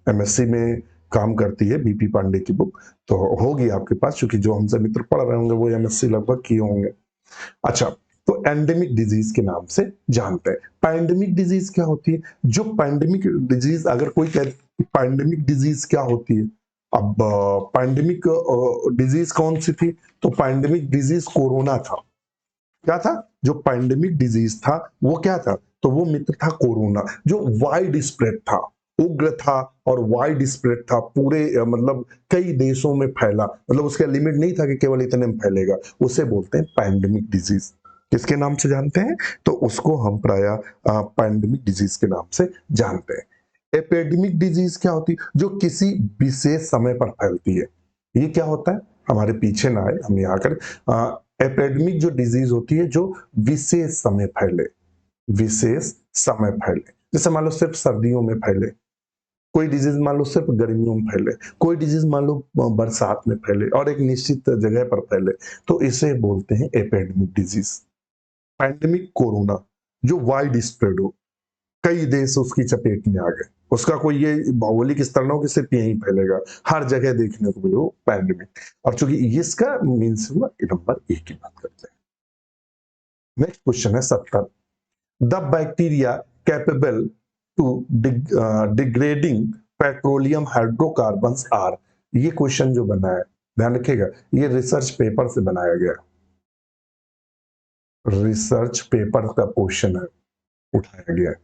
एमएससी में काम करती है बीपी पांडे की बुक, तो होगी आपके पास, क्योंकि जो हमसे मित्र पढ़ रहे होंगे वो एमएससी लगभग किए होंगे। अच्छा, तो एंडेमिक डिजीज के नाम से जानते हैं। पैंडेमिक डिजीज क्या होती है, जो पैंडेमिक डिजीज, अगर कोई कहे पैंडेमिक डिजीज क्या होती है, अब पैंडेमिक डिजीज कौन सी थी, तो पैंडेमिक डिजीज कोरोना था। क्या था, जो पैंडेमिक डिजीज था वो क्या था, तो वो मित्र था कोरोना, जो वाइड स्प्रेड था, उग्र था और वाइड स्प्रेड था, पूरे मतलब कई देशों में फैला, मतलब उसका लिमिट नहीं था कि केवल इतने में फैलेगा, उसे बोलते हैं पैंडेमिक डिजीज। किसके नाम से जानते हैं, तो उसको हम प्राय पैंडेमिक डिजीज के नाम से जानते हैं। एपिडेमिक डिजीज क्या होती है? जो किसी विशेष समय पर फैलती है। ये क्या होता है? हमारे पीछे ना आए, हम यहाँ कर एपिडेमिक जो डिजीज होती है जो विशेष समय फैले, विशेष समय फैले। जैसे मान लो सिर्फ सर्दियों में फैले, कोई डिजीज मान लो सिर्फ गर्मियों में फैले, कोई डिजीज मान लो बरसात में फैले और एक निश्चित जगह पर फैले, तो इसे बोलते हैं एपिडेमिक डिजीज। पैंडेमिक कोरोना जो वाइड स्प्रेड हो, कई देश उसकी चपेट में आ गए, उसका कोई ये भौगोलिक स्तर ना हो कि सिर्फ यहीं फैलेगा, हर जगह देखने को मिले वो पैंडेमिक। और चूंकि इसका मीन्स हुआ नंबर एक की बात करते हैं। नेक्स्ट क्वेश्चन है 70। The bacteria capable to degrading petroleum hydrocarbons are. ये क्वेश्चन जो बना है, ध्यान रखिएगा, ये रिसर्च पेपर से बनाया गया, रिसर्च पेपर का क्वेश्चन है, उठाया गया है।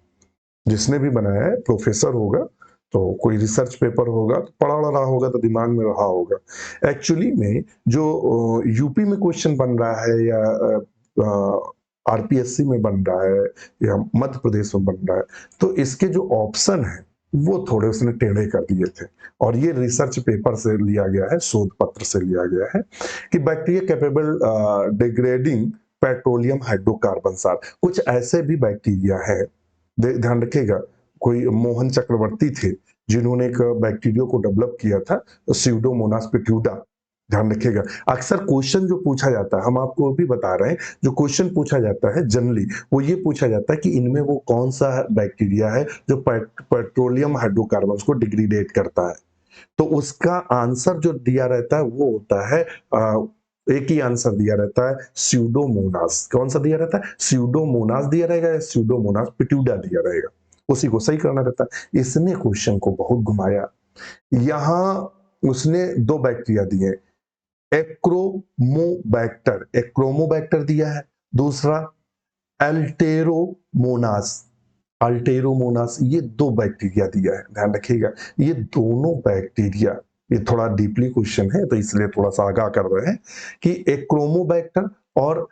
जिसने भी बनाया है प्रोफेसर होगा, तो कोई रिसर्च पेपर होगा तो पढ़ा रहा होगा तो दिमाग में रहा होगा। एक्चुअली में जो यूपी में क्वेश्चन बन रहा है या आरपीएससी में बन रहा है या मध्य प्रदेश में बन रहा है, तो इसके जो ऑप्शन है वो थोड़े उसने टेढ़े कर दिए थे। और ये रिसर्च पेपर से लिया गया है, शोध पत्र से लिया गया है कि bacteria capable degrading petroleum hydrocarbons are. कुछ ऐसे भी बैक्टीरिया है, ध्यान रखिएगा, कोई मोहन चक्रवर्ती थे जिन्होंने एक बैक्टीरिया को डेवलप किया था, स्यूडोमोनास पिट्यूडा। ध्यान रखिएगा, अक्सर क्वेश्चन जो पूछा जाता है, हम आपको भी बता रहे हैं, जो क्वेश्चन पूछा जाता है जनरली वो ये पूछा जाता है कि इनमें वो कौन सा बैक्टीरिया है जो पेट्रोलियम हाइड्रोकार्बन को डिग्रेडेट करता है। तो उसका आंसर जो दिया रहता है वो होता है एक ही आंसर दिया रहता है, स्यूडोमोनास। कौन सा दिया रहता है? स्यूडोमोनास दिया रहेगा या स्यूडोमोनास पिट्यूडा दिया रहेगा, उसी को सही करना रहता है। इसने क्वेश्चन को बहुत घुमाया। यहां उसने दो बैक्टीरिया दिए, एक्रोमोबैक्टर, एक्रोमोबैक्टर दिया है, दूसरा अल्टेरोमोनास, अल्टेरोमोनास, ये दो बैक्टीरिया दिया है। ध्यान रखिएगा, ये दोनों बैक्टीरिया, ये थोड़ा डीपली क्वेश्चन है तो इसलिए थोड़ा सा आगाह कर रहे हैं कि एक्रोमोबैक्टर और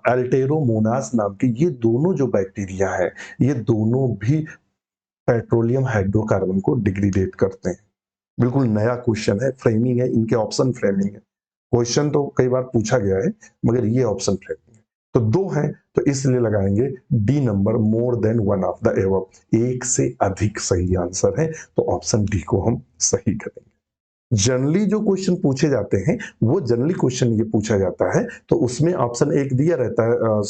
अल्टेरोमोनास नाम के ये दोनों जो बैक्टीरिया है, ये दोनों भी पेट्रोलियम हाइड्रोकार्बन को डिग्रेडेट करते हैं। बिल्कुल नया क्वेश्चन है, फ्रेमिंग है, इनके ऑप्शन फ्रेमिंग है। क्वेश्चन तो कई बार पूछा गया है मगर ये ऑप्शन फ्रेमिंग है। तो दो हैं तो इसलिए लगाएंगे D number, more than one of the above, एक से अधिक सही आंसर है, तो ऑप्शन डी को हम सही करेंगे। जनरली जो क्वेश्चन पूछे जाते हैं वो जनरली क्वेश्चन ये पूछा जाता है तो उसमें ऑप्शन एक दिया रहता है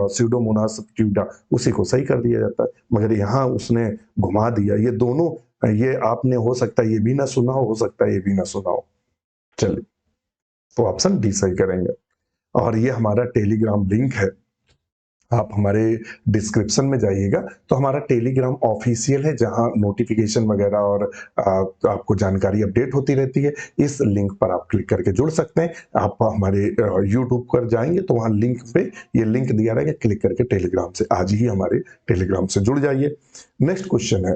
स्यूडोमोनास पिट्यूडा, उसी को सही कर दिया जाता है। मगर यहाँ उसने घुमा दिया, ये दोनों, ये आपने हो सकता है ये भी ना सुना हो सकता है ये भी ना सुना हो। चलिए, तो ऑप्शन डी सही करेंगे। और ये हमारा टेलीग्राम लिंक है, आप हमारे डिस्क्रिप्शन में जाइएगा तो हमारा टेलीग्राम ऑफिशियल है जहां नोटिफिकेशन वगैरह और आपको जानकारी अपडेट होती रहती है। इस लिंक पर आप क्लिक करके जुड़ सकते हैं। आप हमारे यूट्यूब पर जाएंगे तो वहां लिंक पे ये लिंक दिया रहेगा, क्लिक करके टेलीग्राम से आज ही हमारे टेलीग्राम से जुड़ जाइए। नेक्स्ट क्वेश्चन है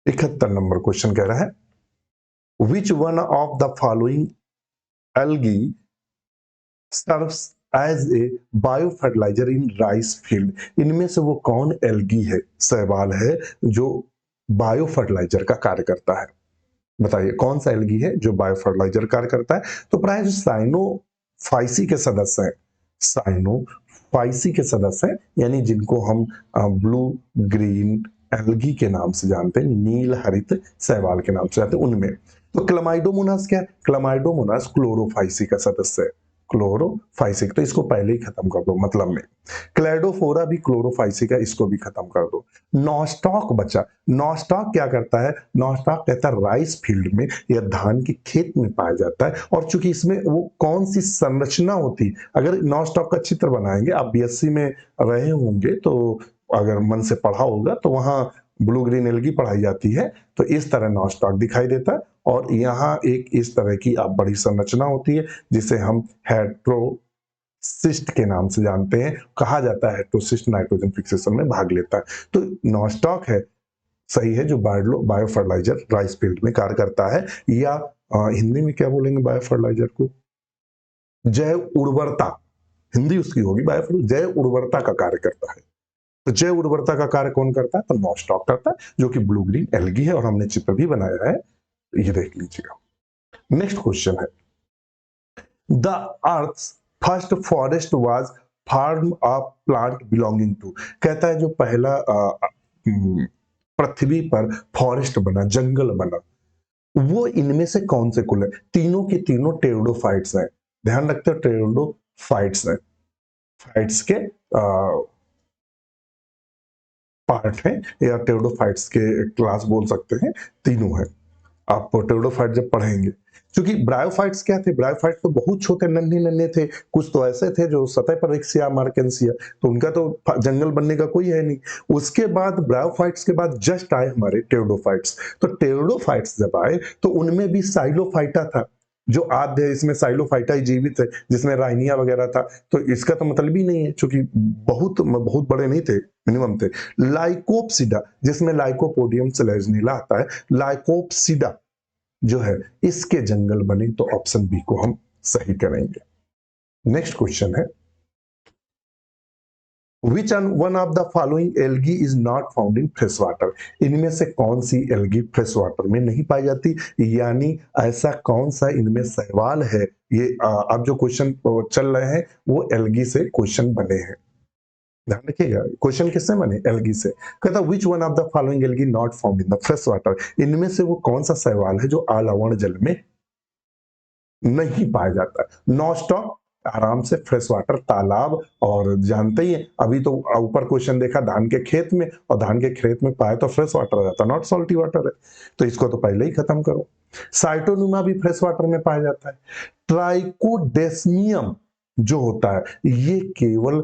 71 नंबर क्वेश्चन कह रहा है, which one of the following algae serves as a bio fertiliser in rice field. इनमें से वो कौन एल्गी है, सवाल है, जो बायो फर्टिलाइजर का कार्य करता है। बताइए कौन सा एल्गी है जो बायो फर्टिलाइजर कार्य करता है। तो प्राय जो साइनोफाइसी के सदस्य हैं, साइनोफाइसी के सदस्य हैं, यानी जिनको हम ब्लू ग्रीन एल्गी के नाम से जानते हैं, नील हरित शैवाल के नाम से जानते हैं, उनमें तो क्लमाइडोमोनास क्या है? क्लमाइडोमोनास क्लोरोफाइसी का सदस्य है, क्लोरोफाइसिक, तो इसको पहले ही खत्म कर दो मतलब में। क्लैडोफोरा भी क्लोरोफाइसिक है, इसको भी खत्म कर दो। नॉस्टॉक बचा, नॉस्टॉक क्या करता है? नॉस्टॉक कहता है राइस फील्ड में या धान के खेत में पाया जाता है, और चूंकि इसमें वो कौन सी संरचना होती, अगर नॉस्टॉक का चित्र बनाएंगे, आप बीएससी में रहे होंगे तो अगर मन से पढ़ा होगा तो वहां ब्लू ग्रीन एल्गी पढ़ाई जाती है, तो इस तरह नॉस्टॉक दिखाई देता है। और यहाँ एक इस तरह की आप बड़ी संरचना होती है जिसे हम हेट्रोसिस्ट के नाम से जानते हैं, कहा जाता है हेट्रोसिस्ट नाइट्रोजन फिक्सेशन में भाग लेता है। तो नॉस्टॉक है सही है जो बायो फर्टिलाइजर राइस फील्ड में कार्य करता है, या हिंदी में क्या बोलेंगे बायो फर्टिलाइजर को? जैव उर्वरता, हिंदी उसकी होगी बायो, जैव उर्वरता का कार्य करता है। तो जैव उर्वरता का कार्य कौन करता है? तो नॉस्टॉक करता है, जो कि ब्लू ग्रीन एल्गी है और हमने चित्र भी बनाया है, ये देख लीजिएगा। नेक्स्ट क्वेश्चन है, the earth first forest was form of plant belonging to. कहता है जो पहला पृथ्वी पर फॉरेस्ट बना, जंगल बना, वो इनमें से कौन से कुल है? तीनों की तीनों टेरिडोफाइट्स हैं। ध्यान रखते हो, टेरिडोफाइट्स हैं। फाइट्स के पार्ट है या टेरिडोफाइट्स के क्लास बोल सकते हैं, तीनों है। आप टेरिडोफाइट जब पढ़ेंगे, क्योंकि ब्रायोफाइट्स क्या थे? ब्रायोफाइट्स तो बहुत छोटे नन्हे नन्हे थे, कुछ तो ऐसे थे जो सतह पर रिक्सिया मार्केंसिया, तो उनका तो जंगल बनने का कोई है नहीं। उसके बाद ब्रायोफाइट्स के बाद जस्ट आए हमारे टेरिडोफाइट्स। तो टेरिडोफाइट्स जब आए तो उनमें भी साइलोफाइटा था, जो आद्य है, इसमें साइलोफाइटा ही जीवित है, जिसमें राइनिया वगैरह था। तो इसका तो मतलब ही नहीं है, क्योंकि बहुत बहुत बड़े नहीं थे, मिनिमम थे। लाइकोप्सिडा, जिसमें लाइकोपोडियम सेलेजनिला आता है, लाइकोप्सिडा जो है, इसके जंगल बने, तो ऑप्शन बी को हम सही करेंगे। नेक्स्ट क्वेश्चन है, which one of the following algae is not found in fresh water. इनमें से कौन सी एल्गी फ्रेश वाटर में नहीं पाई जाती, यानी ऐसा कौन सा इनमें सवाल है। ये अब जो क्वेश्चन चल रहे हैं वो एल्गी से क्वेश्चन बने हैं, ध्यान रखिएगा। क्वेश्चन किससे बने? एल्गी से। कहता विच one of the following algae not found in the fresh water. इनमें से वो कौन सा सवाल है जो अलवण जल में नहीं पाया जाता है? नॉस्टॉक आराम से फ्रेश वाटर तालाब, और जानते ही हैं अभी तो ऊपर क्वेश्चन देखा धान के खेत में, और धान के खेत में पाए तो फ्रेश वाटर आ जाता, नॉट सॉल्टी वाटर है, तो इसको तो पहले ही खत्म करो। साइटोनुमा भी फ्रेश वाटर में पाया जाता है। ट्राइकोडेस्मियम जो होता है ये केवल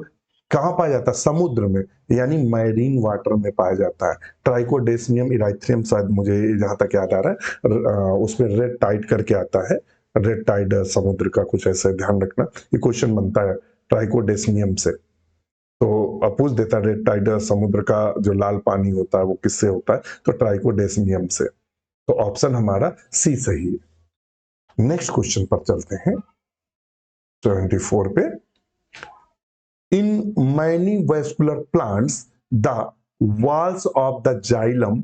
कहाँ पाया जाता है? समुद्र में, यानी मैरीन वाटर में पाया जाता है। ट्राइकोडेस्मियम इराइथ्रियम, शायद मुझे जहां तक याद आ रहा है, उसमें रेड टाइड करके आता है, रेड टाइड समुद्र का कुछ ऐसे, ध्यान रखना ये क्वेश्चन बनता है ट्राइकोडेस्मियम से। तो पूछ देता है रेड टाइड समुद्र का जो लाल पानी होता है वो किससे होता है? तो ट्राइकोडेस्मियम से। तो ऑप्शन हमारा सी सही है। नेक्स्ट क्वेश्चन पर चलते हैं, 74 पे। In many vascular plants, the walls of the xylem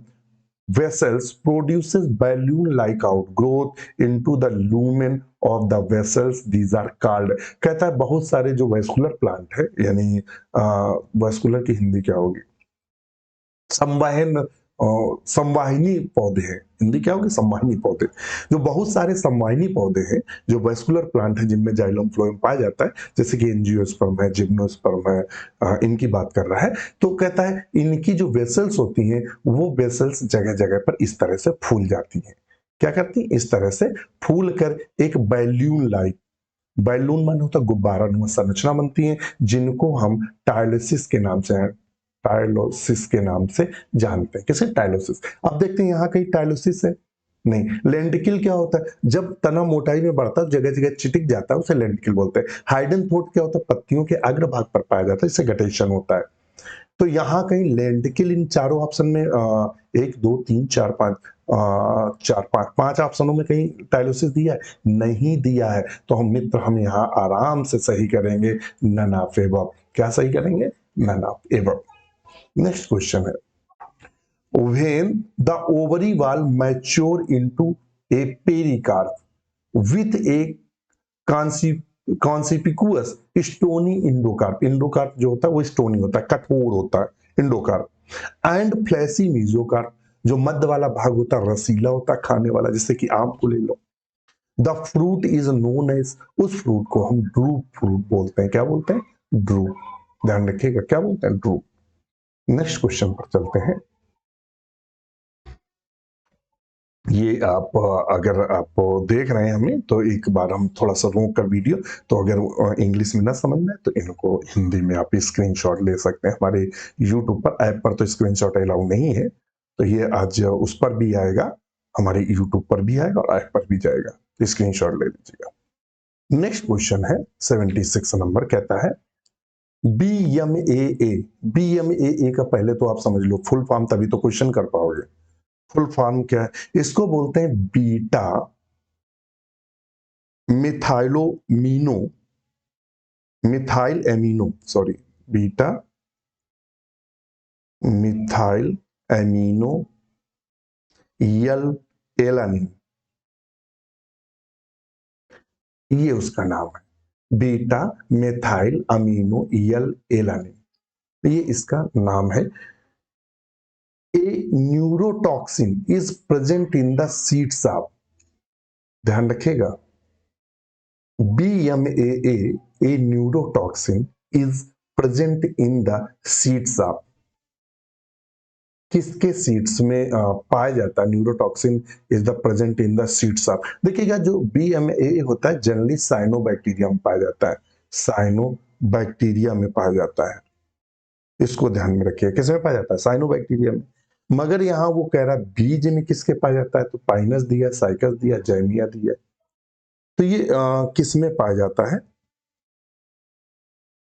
vessels produces balloon-like outgrowth into the lumen of the vessels. These are called। कहता है बहुत सारे जो वेस्कुलर प्लांट है, यानी वेस्कुलर की हिंदी क्या होगी? संवहन, संवाहिनी पौधे हैं, हिंदी क्या होगी? संवाहिनी पौधे। जो बहुत सारे संवाहिनी पौधे हैं, जो वेस्कुलर प्लांट है, जिनमें जाइलम फ्लोएम पाया जाता है, जैसे कि एंजियोस्पर्म है, जिम्नोस्पर्म है, इनकी बात कर रहा है। तो कहता है इनकी जो वेसल्स होती हैं, वो वेसल्स जगह जगह पर इस तरह से फूल जाती हैं। क्या करती हैं? इस तरह से फूल कर एक बैल्यून लाइक, बैलून माने होता गुब्बारा नुमा संरचना बनती है, जिनको हम टायलिसिस के नाम से, टायलोसिस के नाम से जानते हैं। किसे? टायलोसिस। अब देखते हैं यहाँ कहीं टायलोसिस है? नहीं। लेंटिकल क्या होता है? जब तना मोटाई में बढ़ता है, जगह जगह चिटिक जाता है, उसे लेंटिकल बोलते हैं। हाइडन थोट क्या होता है? पत्तियों के अग्रभाग पर पाया जाता है, इससे गटेशन होता है। तो यहाँ कहीं लेंटिकल इन चारों ऑप्शन में, 1 2 3 4 5, 4 5 ऑप्शनों में कहीं टाइलोसिस दिया है? नहीं दिया है। तो हम मित्र, हम यहाँ आराम से सही करेंगे, नन ऑफ एबव। क्या सही करेंगे? None of above. Next question है, when the ovary wall mature into a pericarp with a conspicuous stony endocarp. Endocarp जो होता है वो स्टोनी होता है, कठोर होता है इंडोकार्प। एंड फ्लैसी मीजोकार्प, जो मध्य वाला भाग होता है रसीला होता है, खाने वाला, जैसे कि आम को ले लो। The fruit is known as, उस फ्रूट को हम ड्रूप फ्रूट बोलते हैं। क्या बोलते हैं? ड्रूप। ध्यान रखिएगा, क्या बोलते हैं? ड्रूप। नेक्स्ट क्वेश्चन पर चलते हैं। ये आप अगर आप देख रहे हैं हमें, तो एक बार हम थोड़ा सा रोक कर वीडियो, तो अगर इंग्लिश में ना समझ में आए तो इनको हिंदी में आप स्क्रीनशॉट ले सकते हैं। हमारे यूट्यूब पर, ऐप पर तो स्क्रीनशॉट अलाउ नहीं है, तो ये आज उस पर भी आएगा, हमारे यूट्यूब पर भी आएगा और ऐप पर भी जाएगा, तो स्क्रीनशॉट ले लीजिएगा। नेक्स्ट क्वेश्चन है 76 नंबर, कहता है BMAA। BMAA का पहले तो आप समझ लो फुल फॉर्म, तभी तो क्वेश्चन कर पाओगे। फुल फॉर्म क्या है? इसको बोलते हैं beta methylamino, methyl amino, sorry, beta methyl amino L alanine, ये उसका नाम है। Beta methyl amino L alanine, ये इसका नाम है। A neurotoxin is present in the seeds of, ध्यान रखिएगा, BMAA, a neurotoxin is present in the seeds of, किसके सीड्स में पाया जाता है? Neurotoxin is the present in the seeds of. देखिएगा जो BMAA होता है जनरली साइनोबैक्टीरिया में पाया जाता है, साइनोबैक्टीरिया में पाया जाता है, इसको ध्यान में रखिए। किसमें पाया जाता है? साइनोबैक्टीरिया में। मगर यहाँ वो कह रहा है बीज में किसके पाया जाता है, तो पाइनस दिया, साइकस दिया, जैमिया दिया, तो ये किस में पाया जाता है?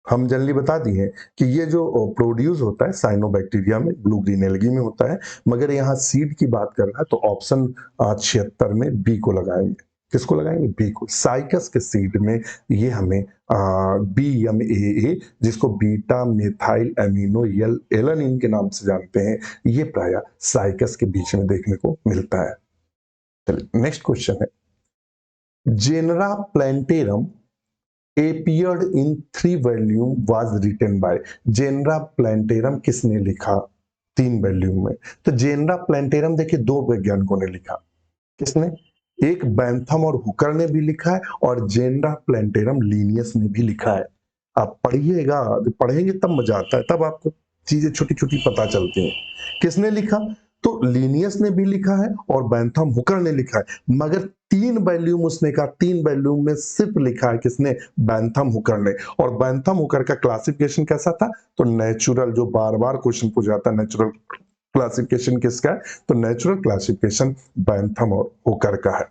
हम जनरली बता दिए कि ये जो प्रोड्यूस होता है साइनोबैक्टीरिया में, ब्लू ग्रीन एल्गी में होता है, मगर यहाँ सीड की बात कर रहा है तो ऑप्शन 76 में बी को लगाएंगे। किसको लगाएंगे? बी को। साइकस के सीड में ये हमें BMAA, जिसको beta methyl amino L alanine के नाम से जानते हैं, ये प्राय साइकस के बीच में देखने को मिलता है। चलिए नेक्स्ट क्वेश्चन है, genera plantarum appeared in 3 volume was written by, genera plantarum किसने लिखा 3 वॉल्यूम में? तो जेनरा प्लैंटेरम देखिए 2 वैज्ञानिकों ने लिखा। किसने? एक बैंथम और हुकर ने भी लिखा है, और जेनरा प्लैंटेरम लीनियस ने भी लिखा है। आप पढ़िएगा, पढ़ेंगे तब मजा आता है, तब आपको चीजें छोटी छोटी पता चलती हैं। किसने लिखा? तो लीनियस ने भी लिखा है और बैंथम हुकर ने लिखा है, मगर 3 वॉल्यूम उसने कहा, 3 वॉल्यूम में सिर्फ लिखा है किसने? बैंथम हुकर ने। और बैंथम हुकर का क्लासिफिकेशन कैसा था? तो नेचुरल, जो बार बार क्वेश्चन पूछा जाता है, नेचुरल क्लासिफिकेशन किसका है? तो नेचुरल क्लासिफिकेशन बैंथम और हुकर का है।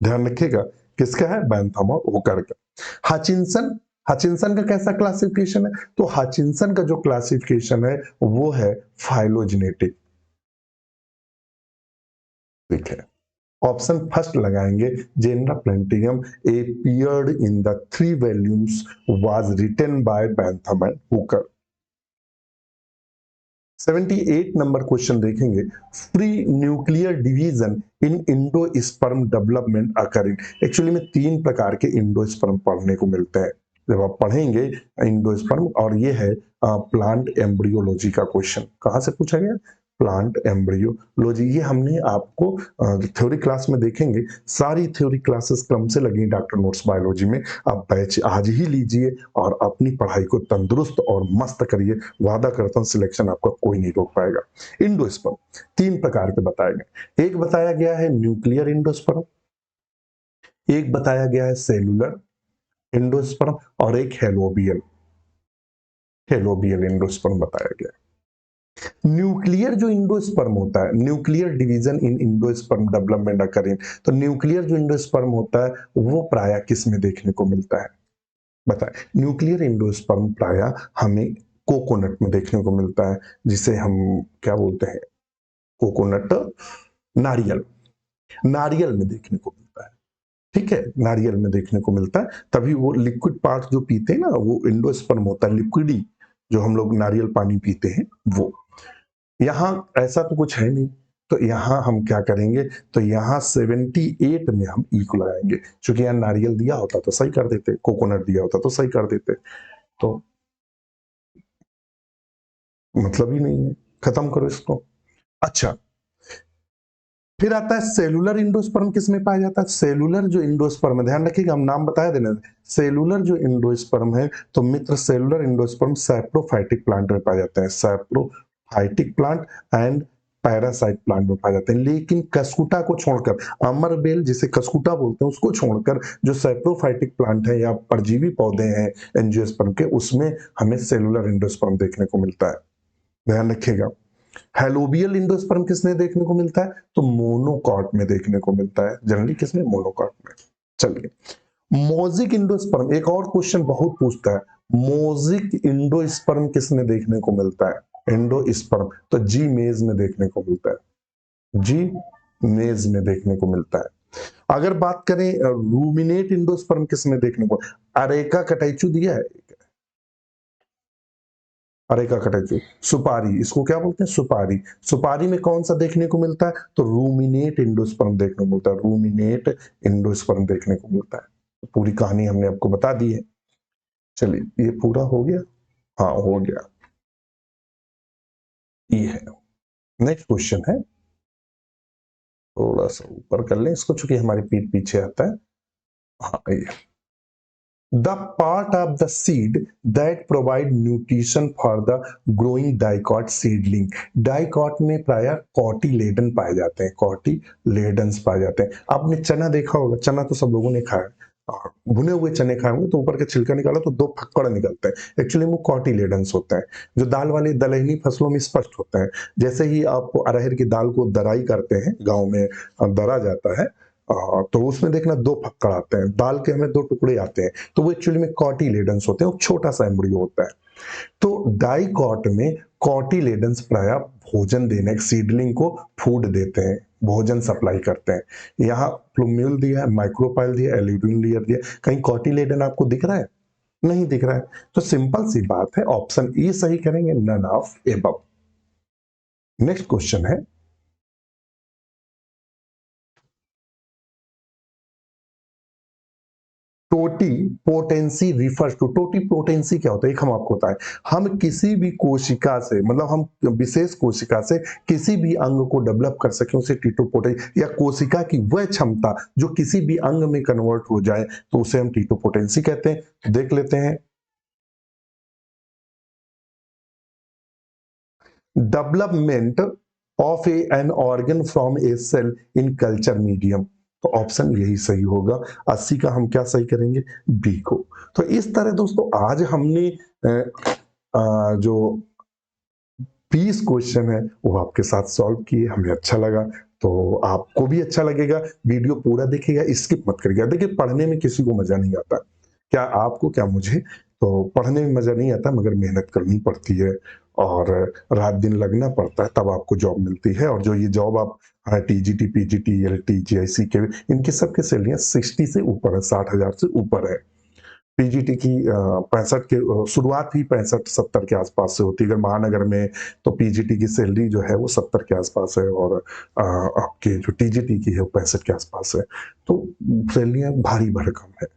ध्यान रखिएगा, किसका है? बैंथम और हुकर का। हचिंसन, हचिंसन का कैसा क्लासिफिकेशन है? तो हचिंसन का जो क्लासिफिकेशन है वो है फाइलोजेनेटिक। ठीक है, ऑप्शन फर्स्ट लगाएंगे, genre प्लैंटेरियम appeared in the 3 volumes was written by Bantham and Hooker। 78 number question देखेंगे, free nuclear division in endosperm development occurring. Actually में 3 प्रकार के इंडोस्पर्म पढ़ने को मिलते हैं जब आप पढ़ेंगे इंडोस्पर्म, और ये है प्लांट एम्ब्रियोलॉजी का क्वेश्चन। कहां से पूछा गया? Plant embryology. ये हमने आपको थ्योरी क्लास में देखेंगे, सारी थ्योरी क्लासेस क्रम से लगी डॉक्टर नोट्स बायोलॉजी में। आप बैच आज ही लीजिए और अपनी पढ़ाई को तंदुरुस्त और मस्त करिए, वादा करता हूं सिलेक्शन आपका कोई नहीं रोक पाएगा। इंडोस्पर्म 3 प्रकार के बताए गए, एक बताया गया है न्यूक्लियर इंडोस्पर्म, एक बताया गया है सेलुलर इंडोस्पर्म, और एक हेलोबियल, हेलोबियल इंडोस्पर्म बताया गया। न्यूक्लियर जो इंडोस्पर्म होता है, nuclear division in endosperm development occurring, तो न्यूक्लियर जो इंडोस्पर्म होता है वो प्राय किस में देखने को मिलता है? बताएं। न्यूक्लियर इंडोस्पर्म प्राय हमें कोकोनट में देखने को मिलता है, जिसे हम क्या बोलते हैं? कोकोनट, नारियल, नारियल में देखने को मिलता है। ठीक है, नारियल में देखने को मिलता है, तभी वो लिक्विड पार्ट जो पीते हैं ना, वो इंडोस्पर्म होता है, लिक्विडी, जो हम लोग नारियल पानी पीते हैं वो। यहाँ ऐसा तो कुछ है नहीं, तो यहाँ हम क्या करेंगे? तो यहाँ 78 में हम ई को लगाएंगे, क्योंकि यहाँ नारियल दिया होता तो सही कर देते, कोकोनट दिया होता तो सही कर देते, तो मतलब ही नहीं है, खत्म करो इसको। अच्छा, फिर आता है सेलुलर इंडोस्पर्म, किस में पाया जाता है? सेलुलर जो इंडोस्पर्म, ध्यान रखिएगा हम नाम बताया देना, सेलुलर जो इंडोस्पर्म है तो मित्र सेलुलर इंडोस्पर्म सैप्रोफाइटिक प्लांट में पाए जाते हैं, saprophytic plant and parasite plant में पाए जाते हैं। लेकिन कस्कुटा को छोड़कर, अमरबेल जिसे कस्कुटा बोलते हैं उसको छोड़कर, जो सैप्रोफाइटिक प्लांट है या परजीवी पौधे हैं एंजियोस्पर्म के, उसमें हमें सेलुलर इंडोस्पर्म देखने को मिलता है। ध्यान रखिएगा। हेलोबियल इंडोस्पर्म किसमें देखने को मिलता है? तो मोनोकॉट में देखने को मिलता है, जनरली किसमें? मोनोकॉट में। चलिए, मोजिक इंडोस्पर्म, एक और क्वेश्चन बहुत पूछता है, मोजिक इंडोस्पर्म किसमें देखने को मिलता है? एंडोस्पर्म, तो जी मेज में देखने को मिलता है, जी मेज में देखने को मिलता है। अगर बात करें रूमिनेट इंडोस्पर्म किसमें देखने को? अरेका कटैचु दिया है, अरेका कटेचु, सुपारी, इसको क्या बोलते हैं? सुपारी। सुपारी में कौन-सा देखने को मिलता है? तो रूमिनेट एंडोस्पर्म देखने को मिलता है, रूमिनेट एंडोस्पर्म देखने को मिलता है। पूरी कहानी हमने आपको बता दी है। चलिए, ये पूरा हो गया? हाँ, हो गया। ये है। नेक्स्ट क्वेश्चन है, थोड़ा-सा ऊपर कर लें इसको चूँकि हमारी पीठ पीछे आता है। हाँ, ये। The part of the seed that provide nutrition for the growing dicot seedling. Dicot में प्रायः कॉटिलेडन पाए जाते हैं, कॉटिलेडन्स पाए जाते हैं। आपने चना देखा होगा, चना तो सब लोगों ने खाया है। भुने हुए चने खाए होंगे तो ऊपर का छिलका निकाला तो 2 फक्कड़ निकलते हैं। एक्चुअली वो कॉटिलेडन्स होते हैं, जो दाल वाली दलहनी फसलों में स्पष्ट होते हैं। जैसे ही आप अरहर की दाल को दराई करते हैं, गाँव में दरा जाता है, तो उसमें देखना 2 फक्कड़ आते हैं, दाल के हमें 2 टुकड़े आते हैं, तो वो एक्चुअली में कॉटिलेडन्स होते हैं, वो छोटा-सा एम्ब्रियो होता है। तो डाइकॉट में कॉटिलेडन्स प्रायः भोजन देने, सीडलिंग को फूड देते हैं, भोजन सप्लाई करते हैं। यहाँ प्लूम्यूल दिया है, माइक्रोपाइल दिया है, एल्यूमिनियम लेयर दिया है, कहीं कॉटिलेडन आपको दिख रहा है? नहीं दिख रहा है। तो सिंपल सी बात है, ऑप्शन ए सही करेंगे, none of above. Next question है, totipotency refers to, totipotency क्या होता है? एक हम आपको बताएं, हम किसी भी कोशिका से, मतलब हम विशेष कोशिका से किसी भी अंग को डेवलप कर सके उसे टीटोपोटेंसी, या कोशिका की वह क्षमता जो किसी भी अंग में कन्वर्ट हो जाए तो उसे हम टीटोपोटेंसी कहते हैं। तो देख लेते हैं, development of an organ from a cell in culture medium. तो ऑप्शन यही सही होगा। 80 का हम क्या सही करेंगे? बी को। तो इस तरह दोस्तों आज हमने जो 20 क्वेश्चन है वो आपके साथ सॉल्व किए, हमें अच्छा लगा। तो आपको भी अच्छा लगेगा, वीडियो पूरा देखिएगा, स्किप मत करिएगा। देखिए, पढ़ने में किसी को मजा नहीं आता, क्या आपको क्या मुझे, तो पढ़ने में मजा नहीं आता मगर मेहनत करनी पड़ती है और रात दिन लगना पड़ता है, तब आपको जॉब मिलती है। और जो ये जॉब आप टीजीटी, पीजीटी, एलटी, जीआईसी के, इनकी सबके सैलरियां 60 से ऊपर है, 60,000 से ऊपर है। पीजीटी की 65 के शुरुआत ही 65-70 के आसपास से होती है। अगर महानगर में तो पीजीटी की सैलरी जो है वो 70 के आसपास है, और आपके जो टीजीटी की है वो 65 के आसपास है। तो सैलरियां भारी भरकम है,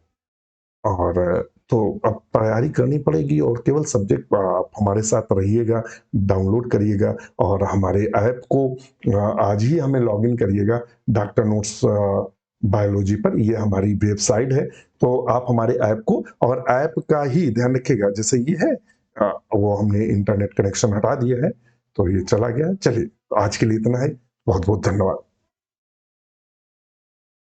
और तो अब तैयारी करनी पड़ेगी, और केवल सब्जेक्ट आप हमारे साथ रहिएगा, डाउनलोड करिएगा, और हमारे ऐप को आज ही हमें लॉगिन करिएगा, डॉक्टर नोट्स बायोलॉजी पर। ये हमारी वेबसाइट है, तो आप हमारे ऐप को, और ऐप का ही ध्यान रखिएगा, जैसे ये है वो हमने इंटरनेट कनेक्शन हटा दिया है तो ये चला गया। चलिए, आज के लिए इतना ही। बहुत बहुत धन्यवाद।